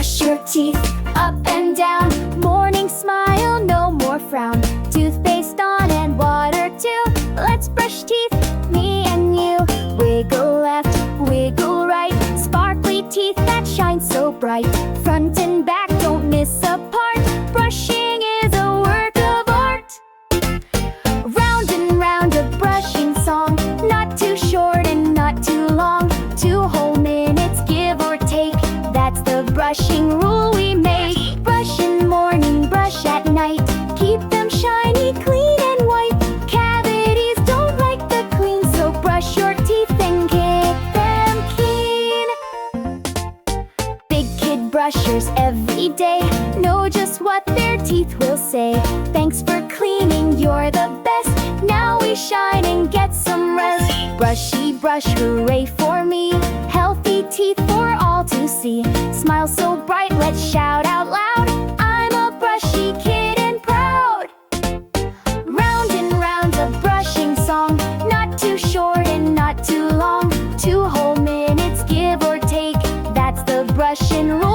Brush your teeth up and down. Morning smile, no more frown. Toothpaste on and water too. Let's brush teeth, me and you. Wiggle left, wiggle right. Sparkly teeth that shine so bright. Front and back, don't miss a part. Brushing is a work of art. Round and round, a brushing song. Not too short and not too long. 2 whole minutes, give or take. That's the brushing rule we make. Brush in morning, brush at night. Keep them shiny, clean and white. Cavities don't like the clean, so brush your teeth and keep them keen. Big kid brushers every day know just what their teeth will say. Thanks for cleaning, you're the best. Now we shine and get some rest. Brushy brush, hooray for me. Healthy teeth for all to see. Smile so bright, let's shout out loud. I'm a brushy kid and proud. Round and round, a brushing song. Not too short and not too long. 2 whole minutes, give or take. That's the brushing rule.